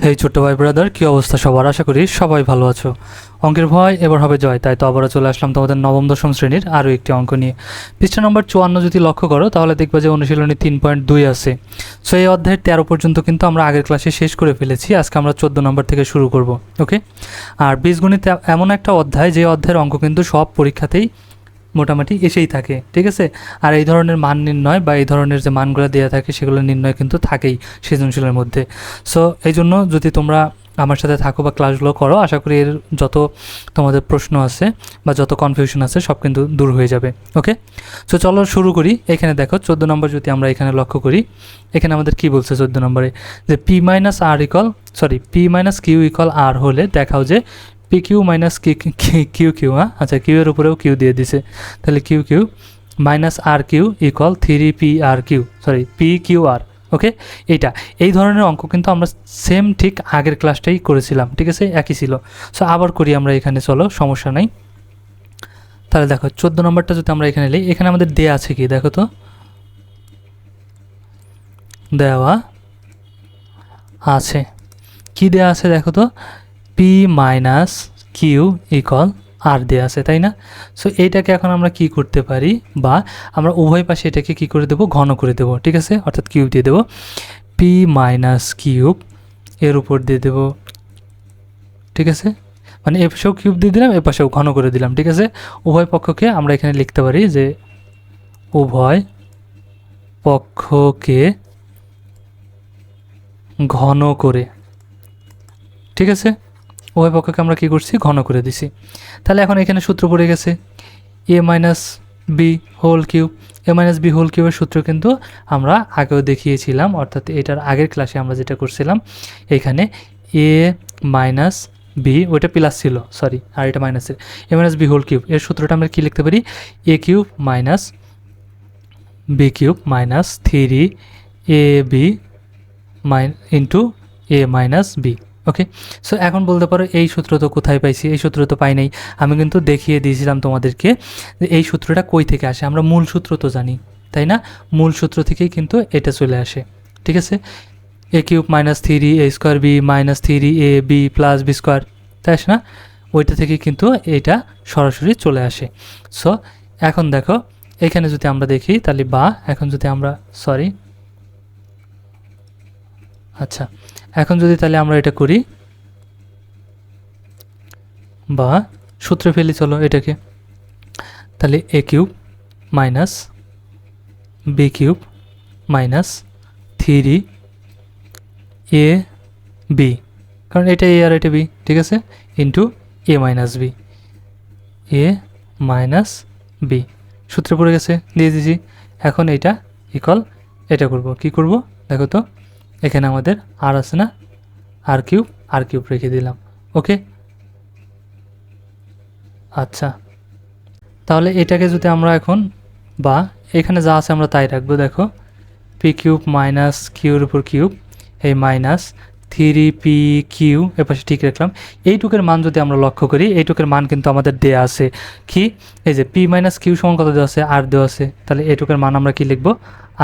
এই ছোট্ট ভাই ব্রাদার, কি অবস্থা সবার? আশা করি সবাই ভালো আছো। অঙ্কের ভয় এবার হবে জয়, তাই তো আবারও চলে আসলাম তোমাদের নবম দশম শ্রেণীর আরও একটি অঙ্ক নিয়ে। পৃষ্ঠা নম্বর 54 যদি লক্ষ্য করো তাহলে দেখবা যে অনুশীলনী 3.2 আছে। সো এই অধ্যায়ের 13 পর্যন্ত কিন্তু আমরা আগের ক্লাসে শেষ করে ফেলেছি। আজকে আমরা 14 নম্বর থেকে শুরু করব। ওকে, আর বীজগণিত এমন একটা অধ্যায় যে অধ্যায়ের অঙ্ক কিন্তু সব পরীক্ষাতেই মোটামুটি এসেই থাকে, ঠিক আছে। আর এই ধরনের মান নির্ণয় বা এই ধরনের যে মানগুলো দেওয়া থাকে সেগুলো নির্ণয় কিন্তু থাকেই সৃজনশীলের মধ্যে। সো এই জন্য যদি তোমরা আমার সাথে থাকো বা ক্লাসগুলো করো, আশা করি এর যত তোমাদের প্রশ্ন আছে বা যত কনফিউশন আছে সব কিন্তু দূর হয়ে যাবে। ওকে, সো চলো শুরু করি। এখানে দেখো 14 নম্বর যদি আমরা এখানে লক্ষ্য করি, এখানে আমাদের কি বলছে 14 নম্বরে, যে P minus Q equal R হলে দেখাও যে P Q minus Q Q, হ্যাঁ আচ্ছা, কিউ এর উপরেও কিউ দিয়ে দিছে, তাহলে Q Q minus R Q equal 3 P Q R. Okay, এই ধরনের অঙ্ক কিন্তু আমরা সেম ঠিক আগের ক্লাসটাই করেছিলাম, ঠিক আছে, একই ছিল। সো আবার করি আমরা এখানে, চলো সমস্যা নাই। তাহলে দেখো 14 নম্বরটা যদি আমরা এখানে নিই, এখানে আমাদের দেয়া আছে কি দেখো তো, দেওয়া আছে কি দেয়া আছে দেখো তো, পি মাইনাস কিউ ইকল আর দেওয়া আছে, তাই না? সো এইটাকে এখন আমরা কি করতে পারি, বা আমরা উভয় পাশে এটাকে কি করে দেবো, ঘন করে দেবো, ঠিক আছে, অর্থাৎ কিউব দিয়ে দেবো। পি মাইনাস কিউব এর উপর দিয়ে দেবো, ঠিক আছে, মানে এ পাশেও কিউব দিয়ে দিলাম, এ পাশেও ঘন করে দিলাম, ঠিক আছে। উভয় পক্ষকে আমরা এখানে লিখতে পারি যে উভয় পক্ষকে ঘন করে, ঠিক আছে, উভয় পক্ষকে আমরা কী করছি, ঘন করে দিছি। তাহলে এখন এখানে সূত্র পড়ে গেছে এ মাইনাস বি হোল কিউব। এ মাইনাস বি হোল কিউবের সূত্র কিন্তু আমরা আগেও দেখিয়েছিলাম, অর্থাৎ এটার আগের ক্লাসে আমরা যেটা করছিলাম, এখানে এ মাইনাস বি, ওইটা প্লাস ছিল সরি, আর এটা মাইনাসের, A minus B whole cube এর সূত্রটা আমরা কী লিখতে পারি, A cube minus B cube minus 3ab into A minus B. Okay, so এখন বলতে পারো এই সূত্র তো কোথায় পাইছি, এই সূত্র তো পাই নাই। আমি কিন্তু দেখিয়ে দিয়েছিলাম তোমাদেরকে যে এই সূত্রটা কই থেকে আসে। আমরা মূল সূত্র তো জানি, তাই না? মূল সূত্র থেকেই কিন্তু এটা চলে আসে, ঠিক আছে। A cube minus 3a² B minus 3ab plus B square, তাই আসে না? ওইটা থেকে কিন্তু এটা সরাসরি চলে আসে। সো এখন দেখো এখানে যদি আমরা দেখি তাহলে, বা এখন যদি আমরা আচ্ছা, এখন যদি তাহলে আমরা এটা করি, বা সূত্রে ফেলি চলো এটাকে, তাহলে A cube minus B cube minus 3a B, কারণ এটা এ আর এটা বি, ঠিক আছে, ইন্টু এ মাইনাস বি সূত্রে পড়ে গেছে, দিয়ে দিয়েছি। এখন এটা ইকল এটা করব, কি করব দেখো তো, এখানে আমাদের আর আছে না, আর কিউব রেখে দিলাম। ওকে, আচ্ছা, তাহলে এটাকে যদি আমরা এখন, বা এখানে যা আছে আমরা তাই রাখবো। দেখো পি কিউব মাইনাস কিউর উপর কিউব, এই মাইনাস 3p কিউ এপাশে ঠিক রাখলাম। এইটুকের মান যদি আমরা লক্ষ্য করি, এইটুকের মান কিন্তু আমাদের দেয়া আছে কি, এই যে পি মাইনাস কিউ সমান কত দেওয়া আছে, আর দেওয়া আছে, তাহলে এইটুকের মান আমরা কি লিখবো,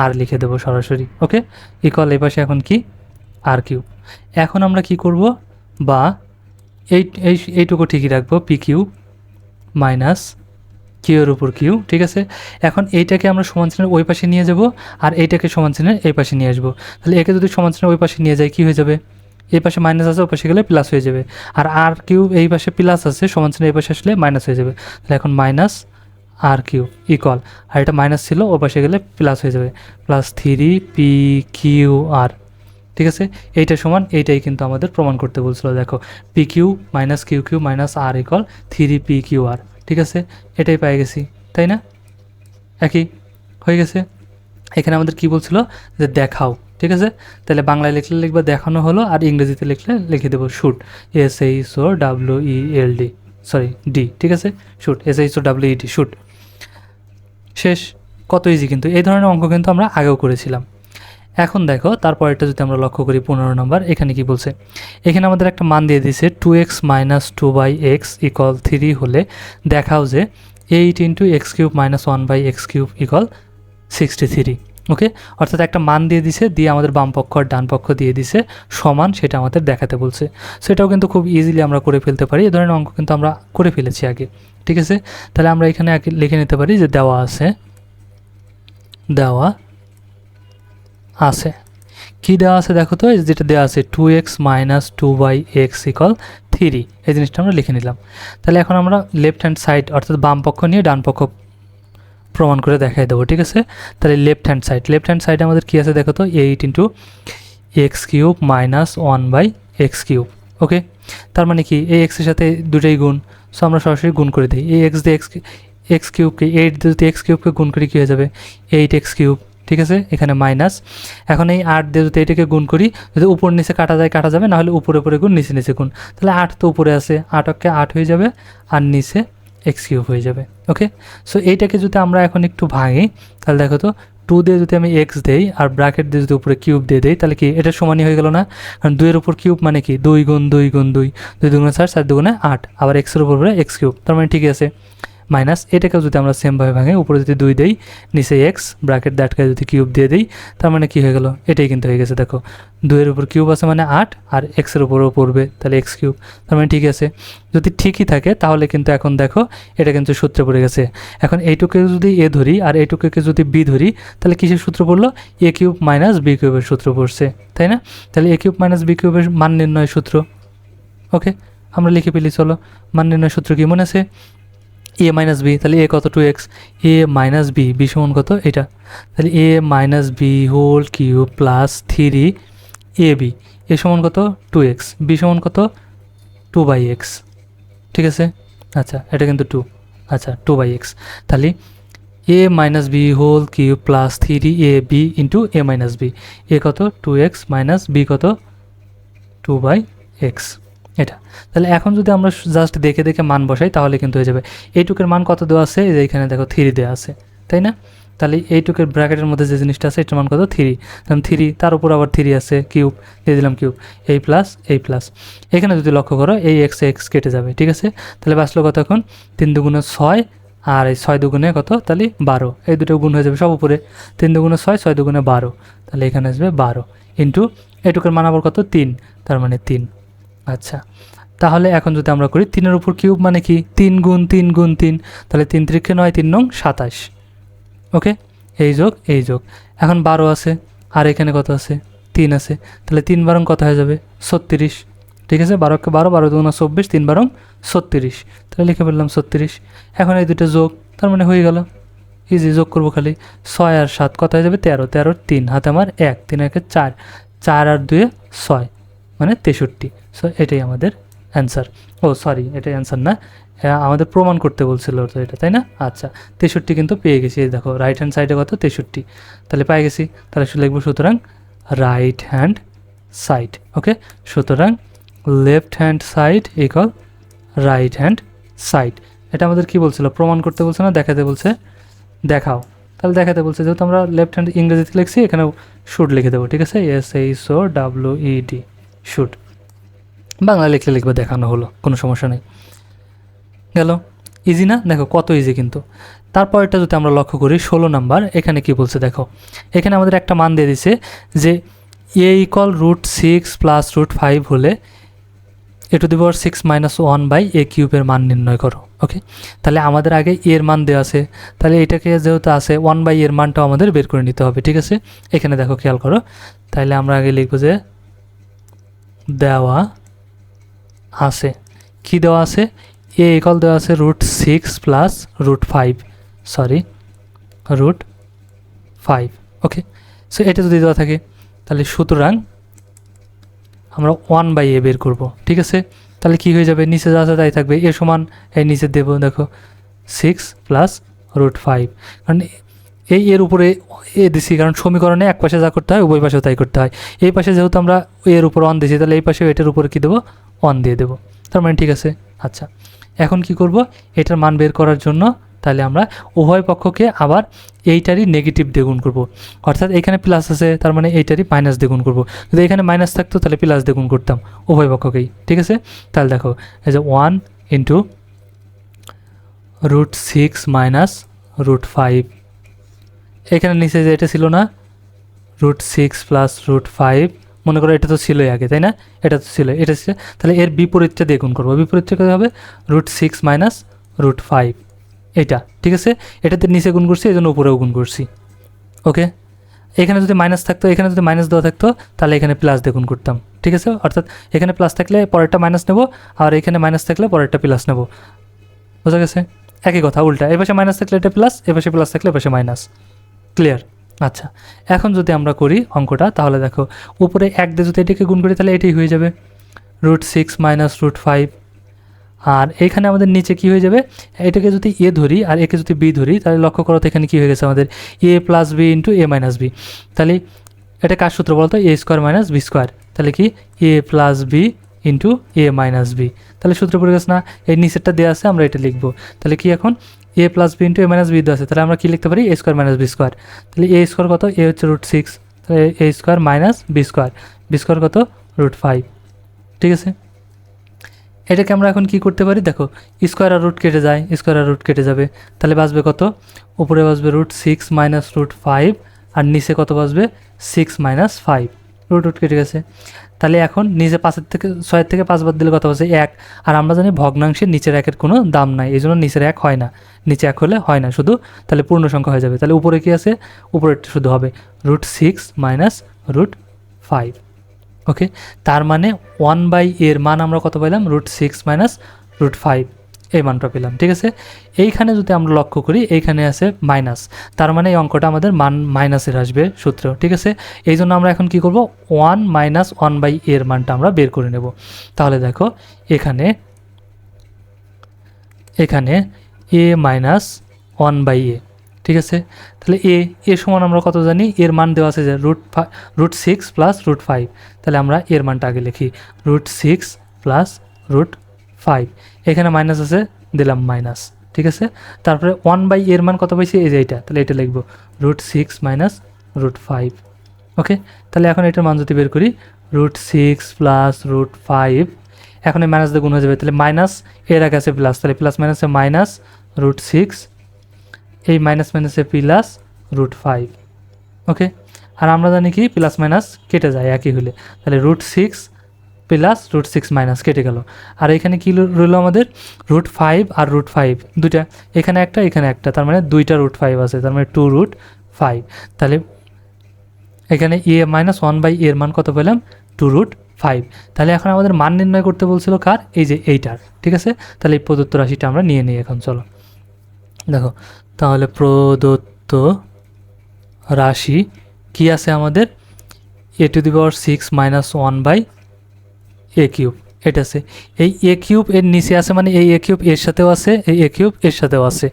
আর লিখে দেবো সরাসরি। ওকে, ইকুয়াল এই পাশে এখন কি, আর কিউব। এখন আমরা কি করব, বা এইটুকু ঠিকই রাখবো, পি কিউ মাইনাস কিউ এর উপর কিউ, ঠিক আছে। এখন এইটাকে আমরা সমান চিহ্নের ওই পাশে নিয়ে যাব, আর এইটাকে সমান চিহ্নের এই পাশে নিয়ে আসবো। তাহলে একে যদি সমান চিহ্নের ওই পাশে নিয়ে যায়, কী হয়ে যাবে, এই পাশে মাইনাস আছে, ওই পাশে গেলে প্লাস হয়ে যাবে, আর কিউব এই পাশে প্লাস আছে, সমান চিহ্ন এই পাশে আসলে মাইনাস হয়ে যাবে। তাহলে এখন মাইনাস আর কিউব ইকুয়াল, আর এটা মাইনাস ছিল, ও পাশে গেলে প্লাস হয়ে যাবে, প্লাস 3p/q/r, ঠিক আছে। এইটা সমান এইটাই কিন্তু আমাদের প্রমাণ করতে বলছিল। দেখো P Q minus Q minus R equal 3p/q/r, ঠিক আছে, এটাই পেয়ে গেছি, তাই না? একই হয়ে গেছে। এখানে আমাদের কি বলছিল, যে দেখাও, ঠিক আছে। তাহলে বাংলায় লিখলে লিখবা দেখানো হলো, আর ইংরেজিতে লিখলে লিখে দেবো শুট, SHOWELD ডি, ঠিক আছে, শুট SHOWED শুট। শেষ, কত ইজি কিন্তু। এই ধরনের অঙ্ক কিন্তু আমরা আগেও করেছিলাম। এখন দেখো তারপরেরটা যদি আমরা লক্ষ্য করি, 15 নম্বর, এখানে কি বলছে, এখানে আমাদের একটা মান দিয়ে দিয়েছে 2x মাইনাস 2/x ইকুয়াল 3 হলে দেখাও যে 8 × x³ - 1/x³ ইকুয়াল 63। ওকে, অর্থাৎ একটা মান দিয়ে দিছে, দিয়ে আমাদের বাম পক্ষ আর ডান পক্ষ দিয়ে দিছে সমান, সেটা আমাদের দেখাতে বলছে। সেটাও কিন্তু খুব ইজিলি আমরা করে ফেলতে পারি, এ ধরনের অঙ্ক কিন্তু আমরা করে ফেলেছি আগে। ঠিক আছে, তাহলে আমরা এখানে আগে লিখে নিতে পারি যে দেওয়া আছে কি দেওয়া আছে দেখো তো, যেটা দেওয়া আছে 2x - 2y(x = 3), এই জিনিসটা আমরা লিখে নিলাম। তাহলে এখন আমরা লেফট হ্যান্ড সাইড অর্থাৎ বাম পক্ষ নিয়ে ডান পক্ষ প্রমাণ করে দেখাই দেবো। ঠিক আছে, তাহলে লেফট হ্যান্ড সাইডে আমাদের কী আছে দেখো তো, 8 × x³ - 1/x³। ওকে, তার মানে কি এই এক্সের সাথে দুটোই গুণ, সো আমরা সরাসরি গুণ করে দিই। এই এক্স দিয়ে x³ 8 দিয়ে যদি x³ গুণ করি কী হয়ে যাবে 8x³। ঠিক আছে, এখানে মাইনাস, এখন এই 8 দিয়ে যদি এটাকে গুণ করি, যদি উপর নিচে কাটা যাবে, নাহলে উপরে গুণ নিচে গুণ, তাহলে 8 তো উপরে আছে, 8 হয়ে যাবে আর নিচে x³ হয়ে যাবে। ওকে, সো এইটাকে যদি আমরা এখন একটু ভাঙি, তাহলে দেখো তো 2 দিয়ে যদি আমি x দেই আর ব্র্যাকেট দিয়ে যদি উপরে কিউব দিয়ে দেই, তাহলে কি এটা সমানই হয়ে গেল না? কারণ 2 এর উপর কিউব মানে কি 2 × 2 × 2, 2 × 4, 4 × 8, আবার x এর উপর x³, তার মানে ঠিক আছে। মাইনাস এটাকেও যদি আমরা সেমভাবে ভাঙি, উপরে যদি 2 দেই, নিচে এক্স, ব্র্যাকেট দ্যাটকে যদি কিউব দিয়ে দিই, তার মানে কি হয়ে গেল, এটাই কিন্তু হয়ে গেছে। দেখো 2 এর উপর কিউব আছে মানে 8, আর এক্সের উপরও পড়বে, তাহলে x³, তার মানে ঠিক আছে। যদি ঠিকই থাকে তাহলে কিন্তু এখন দেখো এটা কিন্তু সূত্রে পড়ে গেছে। এখন এইটুকে যদি এ ধরি আর এইটুকুকে যদি বি ধরি, তাহলে কিসের সূত্র পড়লো, a³ - b³ সূত্র পড়ছে, তাই না? তাহলে a³ - b³ মান নির্ণয় সূত্র। ওকে, আমরা লিখে ফেলি, চলো। মান নির্ণয় সূত্র কি মনে আছে? a - b, তাহলে a কত 2x, a - b সমান কত এটা, তাহলে a - b³ + 3ab, a সমান কত 2x, b সমান কত 2/x। ঠিক আছে, আচ্ছা এটা কিন্তু 2, আচ্ছা 2/x, তাহলে a - b³ + 3ab × a - b, a কত 2x - b কত 2/x, এটা। তাহলে এখন যদি আমরা জাস্ট দেখে মান বসাই তাহলে কিন্তু হয়ে যাবে। এইটুকের মান কত দেওয়া আছে, এই যে এখানে দেখো 3 দেওয়া আছে, তাই না? তাহলে এইটুকের ব্র্যাকেটের মধ্যে যে জিনিসটা আছে এটার মান কত 3, কারণ 3 তার উপর আবার 3 আছে, কিউব দিয়ে দিলাম কিউব, এই প্লাস এখানে যদি লক্ষ্য করো এই এক্স কেটে যাবে। ঠিক আছে, তাহলে বাঁচলো কত এখন 3 × 6, আর এই 6 × 2 কত, তাহলে 12, এই দুটো গুণ হয়ে যাবে সব উপরে, 3 × 6, 6 × 2 12, তাহলে এখানে আসবে 12 ইন্টু এইটুকের মান আবার কত 3, তার মানে 3। আচ্ছা, তাহলে এখন যদি আমরা করি 3 এর উপর কিউব মানে কি 3 × 3 × 3, তাহলে 3 × 3 = 9, 3 × 9 = 27। ওকে, এই যোগ, এখন 12 আছে আর এখানে কত আছে 3 আছে, তাহলে 3 × 12 কত হয়ে যাবে 36। ঠিক আছে, 12 × 12, 12 × 2 = 24, 3 × 12 = 36, তাহলে লিখে ফেললাম 36। এখন এই দুটো যোগ, তার মানে হয়ে গেল, ইজি, যোগ করবো খালি 6 আর 7 কত হয়ে যাবে 13, 13 × 3 হাতে আমার 1, 3 × 1 = 4, 4 আর 2 = 6, মানে 63। সো এটাই আমাদের অ্যান্সার। ও সরি, এটাই অ্যান্সার না, আমাদের প্রমাণ করতে বলছিল তো এটা, তাই না? আচ্ছা, 63 কিন্তু পেয়ে গেছি, এই দেখো রাইট হ্যান্ড সাইডে কত 63, তাহলে পেয়ে গেছি। তাহলে লিখবো সুতরাং রাইট হ্যান্ড সাইড। ওকে, সুতরাং left hand side = right hand side. এটা আমাদের কি বলছিল, প্রমাণ করতে বলছে না দেখাতে বলছে, দেখাও, তাহলে দেখাতে বলছে, যেহেতু আমরা লেফট হ্যান্ড ইংরেজিতে লিখছি এখানেও শুড লিখে দেবো। ঠিক আছে, SHOWED, শুড, বাংলা লিখবে দেখানো হলো, কোনো সমস্যা নেই। গেল, ইজি না? দেখো কত ইজি কিন্তু। তারপরটা যদি আমরা লক্ষ্য করি 16 নাম্বার, এখানে কি বলছে দেখো, এখানে আমাদের একটা মান দিয়ে দিছে যে a = √6 + √5 হলে a⁶ - 1/a³ এর মান নির্ণয় করো। ওকে, তাহলে আমাদের আগে এর মান দেওয়া আছে, তাহলে এটাকে যেহেতু আছে 1/a এর মানটাও আমাদের বের করে নিতে হবে। ঠিক আছে, এখানে দেখো খেয়াল করো, তাহলে আমরা আগে লিখবো যে দেওয়া আছে, কি দেওয়া আছে, a = দেওয়া আছে √6 + √5, √5। ওকে, সো এটা যদি দেওয়া থাকে তাহলে সুতরাং আমরা 1/a বের করব। ঠিক আছে, তাহলে কি হয়ে যাবে, নিচে যা আছে তাই থাকবে, এ সমান এই নিচে দেব, দেখো 6 + √5, কারণ এর উপরে এ দিছি, কারণ সমীকরণে এক পাশে যা করতে হয় উভয় পাশেও তাই করতে হয়। এই পাশে যেহেতু আমরা এর উপর 1 দিয়েছি, তাহলে এই পাশেও এটার উপরে কী দেবো 1 দিয়ে দেবো, তার মানে ঠিক আছে। আচ্ছা, এখন কি করব, এটার মান বের করার জন্য তাহলে আমরা উভয় পক্ষকে আবার এইটারই নেগেটিভ দিয়ে গুণ করব, অর্থাৎ এখানে প্লাস আছে তার মানে এইটারই মাইনাস দিয়ে গুণ করব। যদি এখানে মাইনাস থাকতো তাহলে প্লাস দিয়ে গুণ করতাম উভয় পক্ষকেই। ঠিক আছে, তাহলে দেখো এই যে 1 × √6 - √5 এখানে নিচে যে এটা ছিল না √6 প্লাস √5, মনে করো এটা তো ছিলই আগে, তাই না? এটা তো ছিল, এটা ছিল, তাহলে এর বিপরীতটা দিয়ে গুণ করবো। বিপরীতটা কী হবে? √6 মাইনাস √5, এটা ঠিক আছে। এটাতে নিচে গুণ করছি, এই জন্য উপরেও গুণ করছি। ওকে, এখানে যদি মাইনাস থাকতো, এখানে যদি মাইনাস দেওয়া থাকতো, তাহলে এখানে প্লাস দিয়ে গুণ করতাম, ঠিক আছে। অর্থাৎ এখানে প্লাস থাকলে পরেরটা মাইনাস নেব, আর এখানে মাইনাস থাকলে পরেরটা প্লাস নেব। বোঝা গেছে? একই কথা, উল্টা, এ পাশে মাইনাস থাকলে এটা প্লাস, এ পাশে প্লাস থাকলে এ পাশে মাইনাস। ক্লিয়ার? আচ্ছা, এখন যদি আমরা করি অঙ্কটা, তাহলে দেখো উপরে 1 দিয়ে যদি এটাকে গুণ করি তাহলে এটাই হয়ে যাবে √6 মাইনাস √5। আর এইখানে আমাদের নিচে কি হয়ে যাবে, এটাকে যদি এ ধরি আর একে যদি বি ধরি, তাহলে লক্ষ্য করো তো এখানে কী হয়ে গেছে আমাদের এ plus B into A minus B. তাহলে এটা কার সূত্র বলতো? এ স্কোয়ার মাইনাস বি স্কোয়ার। তাহলে কি এ plus B into A minus B. তাহলে সূত্র পড়ে গেছে না? এই নিচেরটা দেওয়া আছে, আমরা এটা লিখবো। তাহলে কি এখন A plus B into A minus B দেওয়া আছে, তাহলে আমরা কী লিখতে পারি? A square minus B square. তাহলে এ স্কোয়ার কত? এ হচ্ছে √6, তাহলে A square minus B square. B square কত? √5। ঠিক আছে, এটাকে আমরা এখন কি করতে পারি? দেখো স্কোয়ার আর রুট কেটে যায়, স্কোয়ার আর রুট কেটে যাবে, তাহলে বাঁচবে কত? উপরে বাঁচবে √6 মাইনাস √5, আর নিচে কত বাঁচবে? 6 মাইনাস 5। রুট কেটে গেছে। তাহলে এখন নিচে 6 থেকে 5 বাদ দিলে কত বাঁচে? 1। আর আমরা জানি ভগ্নাংশের নিচের 1-এর কোনো দাম নাই, এই জন্য নিচের 1 হয় না, নিচে 1 হলে হয় না শুধু, তাহলে পূর্ণ সংখ্যা হয়ে যাবে। তাহলে উপরে কি আছে? উপরেরটা শুধু হবে √6 মাইনাস √5। ওকে, তার মানে 1/a এর মান আমরা কত পেলাম? √6 মাইনাস √5, এই মানটা পেলাম। ঠিক আছে, এইখানে যদি আমরা লক্ষ্য করি, এইখানে আছে মাইনাস, তার মানে এই অঙ্কটা আমাদের মান মাইনাসের আসবে সূত্র। ঠিক আছে, এই জন্য আমরা এখন কি করব? 1 মাইনাস 1/a এর মানটা আমরা বের করে নেব। তাহলে দেখো এখানে a মাইনাস 1/a, ঠিক আছে। তাহলে এ সমান আমরা কত জানি? এর মান দেওয়া আছে যে √6 প্লাস √5, তাহলে আমরা এর মানটা আগে লিখি, √6 প্লাস √5, এখানে মাইনাস আছে, দিলাম মাইনাস। ঠিক আছে, তারপরে 1/a এর মান কত পাইছি? এই যে এইটা, তাহলে এটা লিখবো √6 মাইনাস √5। ওকে, তাহলে এখন এটার মান যদি বের করি, √6 প্লাস √5, এখন এই মাইনাস দিয়ে গুণ হয়ে যাবে, তাহলে মাইনাস এর আগে আছে প্লাস, তাহলে প্লাস মাইনাসে মাইনাস √6, এই মাইনাস মাইনাসে প্লাস √5। ওকে, আর আমরা জানি কি প্লাস মাইনাস কেটে যায় একই হলে, তাহলে √6 প্লাস √6 মাইনাস কেটে গেল। আর এখানে কি রইল আমাদের? √5 আর √5 দুইটা, এখানে একটা এখানে একটা, তার মানে দুইটা √5 আছে, তার মানে 2√5। তাহলে এখানে এ মাইনাস 1/a এর মান কত পেলাম? 2√5। তাহলে এখন আমাদের মান নির্ণয় করতে বলছিল কার? এই যে এইটার। ঠিক আছে, তাহলে এই প্রদত্ত রাশিটা আমরা নিয়ে নিই এখন। চলো দেখো, তাহলে প্রদত্ত রাশি কি আছে আমাদের? a⁻6 মাইনাস 1/a³, এটা আছে। এই a³ এর নিচে আছে, মানে এই a³ এর সাথেও আছে, এই a³ এর সাথেও আছে।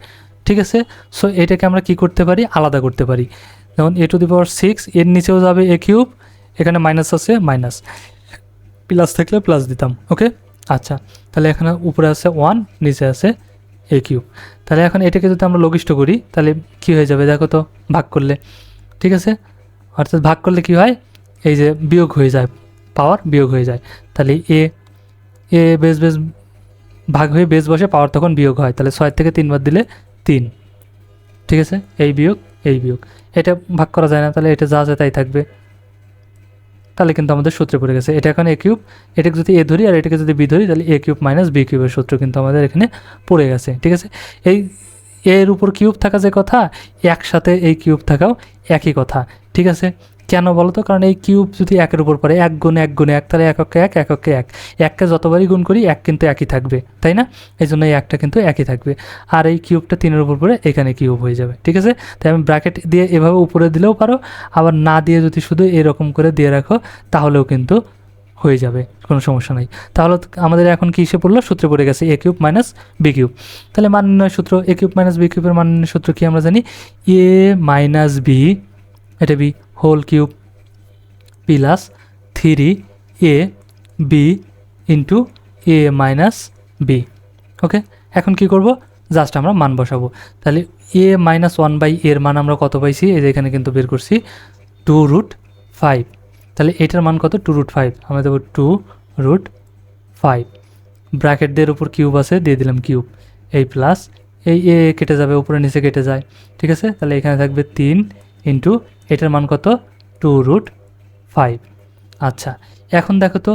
ঠিক আছে, সো এটাকে আমরা কি করতে পারি? আলাদা করতে পারি। যেমন a⁻6 এর নিচেও যাবে a³, এখানে মাইনাস আছে, মাইনাস, প্লাস থাকলে প্লাস দিতাম। ওকে, আচ্ছা, তাহলে এখানে উপরে আছে 1, নিচে আছে a³। তাহলে এখন এটাকে যদি আমরা লঘিষ্ঠ করি, তাহলে কি হয়ে যাবে? দেখো তো, ভাগ করলে। ঠিক আছে, অর্থাৎ ভাগ করলে কি হয়? এই যে বিয়োগ হয়ে যায়, পাওয়ার বিয়োগ হয়ে যায়। তাহলে এ বেস ভাগ হয়ে বেস বসে, পাওয়ার তখন বিয়োগ হয়। তাহলে 6 থেকে 3 বার দিলে 3। ঠিক আছে, এই বিয়োগ এই বিয়োগ, এটা ভাগ করা যায় না, তাহলে এটা যা আছে তাই থাকবে। তাহলে কিন্তু আমাদের সূত্রে পড়ে গেছে। এটা এখন a³, এটাকে যদি a ধরি আর এটাকে যদি b ধরি, তাহলে a³ মাইনাস b³ এর সূত্র কিন্তু আমাদের এখানে পড়ে গেছে। ঠিক আছে, এই এর উপর কিউব থাকা যে কথা, একসাথে এই কিউব থাকাও একই কথা। ঠিক আছে, কেন বলো তো? কারণ এই কিউব যদি 1-এর উপর পড়ে, 1 গুণে 1 গুণে 1, তাহলে এককে 1, এককে 1, এককে যতবারই গুণ করি 1 কিন্তু একই থাকবে, তাই না? এই জন্য এই 1টা কিন্তু একই থাকবে। আর এই কিউবটা 3-এর উপর পড়ে এখানে কিউব হয়ে যাবে। ঠিক আছে, তাই আমি ব্র্যাকেট দিয়ে এভাবে উপরে দিলেও পারো, আবার না দিয়ে যদি শুধু এরকম করে দিয়ে রাখো তাহলেও কিন্তু হয়ে যাবে, কোনো সমস্যা নাই। তাহলে আমাদের এখন কি এসে পড়লো? সূত্রে পড়ে গেছে a³ মাইনাস b³। তাহলে মান নির্ণয় সূত্র, a³ মাইনাস b³ এর মান নির্ণয় সূত্র কি আমরা জানি? a মাইনাস b, এটা b whole cube plus 3ab into a minus b। Okay, এখন কি করব? জাস্ট আমরা মান বসাবো। তাহলে a মাইনাস 1/a এর মান আমরা কত পাইছি? এই যে এখানে কিন্তু বের করছি 2√5। তাহলে এটার মান কত? 2√5। আমরা দেবো 2√5, ব্র্যাকেট দের উপর কিউব আছে, দিয়ে দিলাম কিউব, এই প্লাস এই এ কেটে যাবে, উপরে নিচে কেটে যায়, ঠিক আছে। তাহলে এখানে থাকবে 3 ইন্টু এটার মান কত 2√5। আচ্ছা, এখন দেখো তো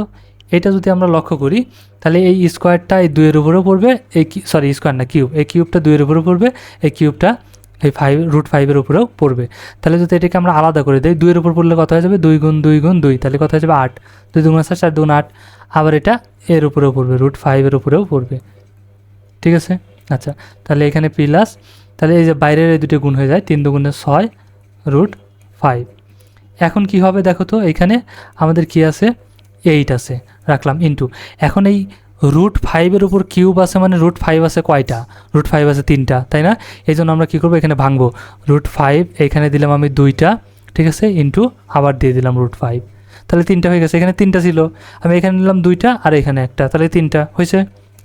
এটা যদি আমরা লক্ষ্য করি তাহলে এই স্কোয়ারটা এই 2-এর উপরেও পড়বে, এই সরি স্কোয়ার না কিউব, এই কিউবটা 2-এর উপরেও পড়বে, এই কিউবটা এই 5√5-এর উপরেও পড়বে। তাহলে যদি এটাকে আমরা আলাদা করে দিই, 2-এর উপর পড়লে কত হয়ে যাবে 2 গুণ 2 গুণ 2, তাহলে কত হয়ে যাবে 8, 2 দুগুণ 4, 4 দুগুণ 8। আবার এটা এর উপরেও পড়বে, √5-এর উপরেও পড়বে, ঠিক আছে। আচ্ছা, তাহলে এখানে প্লাস, তাহলে এই যে বাইরের এই দুটো গুণ হয়ে যায়, 3 দুগুণে 6√5। এখন কি হবে দেখো তো, এখানে আমাদের কি আছে 8 আছে, রাখলাম ইন্টু, এখন এই √5-এর উপর কিউব আছে মানে √5 আছে কয়টা, √5 আছে 3টা, তাই না। এই জন্য আমরা কী করবো, এখানে ভাঙবো, √5 এখানে দিলাম আমি 2টা, ঠিক আছে, ইন্টু আবার দিয়ে দিলাম √5, তাহলে 3টা হয়ে গেছে। এখানে 3টা ছিল, আমি এখানে নিলাম 2টা আর এখানে একটা, তাহলে 3টা হয়েছে।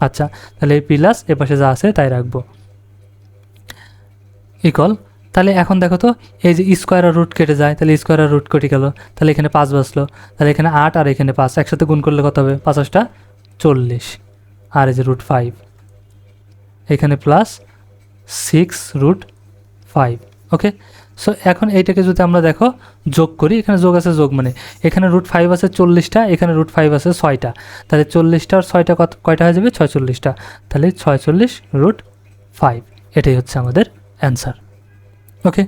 আচ্ছা, তাহলে এই প্লাস এ পাশে যা আছে তাই রাখবো, ইকুয়াল। তাহলে এখন দেখো তো এই যে স্কোয়ার আর রুট কেটে যায়, তাহলে স্কোয়ার আর রুট কেটে গেল, তাহলে এখানে 5 বাঁচলো, তাহলে এখানে 8 আর এখানে 5 একসাথে গুণ করলে কত হবে, 5 40, আর এই যে √5 এখানে প্লাস 6√5। ওকে, সো এখন এইটাকে যদি আমরা দেখো যোগ করি, এখানে যোগ আছে, যোগ মানে এখানে √5 আছে 40টা, এখানে √5 আছে 6টা, তাহলে 40টা আর 6টা কয়টা হয়ে যাবে 46টা, তাহলে 46√5, এটাই হচ্ছে আমাদের অ্যান্সার। ওকে,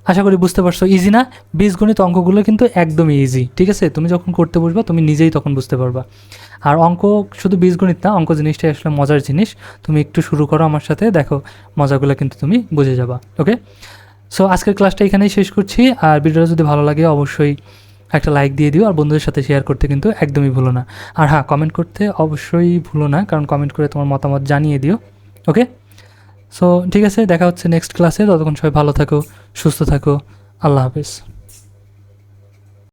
আশা করি বুঝতে পারছো, ইজি না। বীজগণিত অঙ্কগুলো কিন্তু একদমই ইজি, ঠিক আছে। তুমি যখন করতে বসবা তুমি নিজেই তখন বুঝতে পারবা। আর অঙ্ক শুধু বীজগণিত না, অঙ্ক জিনিসটাই আসলে মজার জিনিস। তুমি একটু শুরু করো আমার সাথে, দেখো মজাগুলো কিন্তু তুমি বুঝে যাবা। ওকে, সো আজকের ক্লাসটা এখানেই শেষ করছি। আর ভিডিওটা যদি ভালো লাগে অবশ্যই একটা লাইক দিয়ে দিও, আর বন্ধুদের সাথে শেয়ার করতে কিন্তু একদমই ভুলো না। আর হ্যাঁ, কমেন্ট করতে অবশ্যই ভুলো না, কারণ কমেন্ট করে তোমার মতামত জানিয়ে দিও। ওকে, সো ঠিক আছে, দেখা হচ্ছে নেক্সট ক্লাসে। ততক্ষণ সবাই ভালো থাকো, সুস্থ থাকো, আল্লাহ হাফেজ।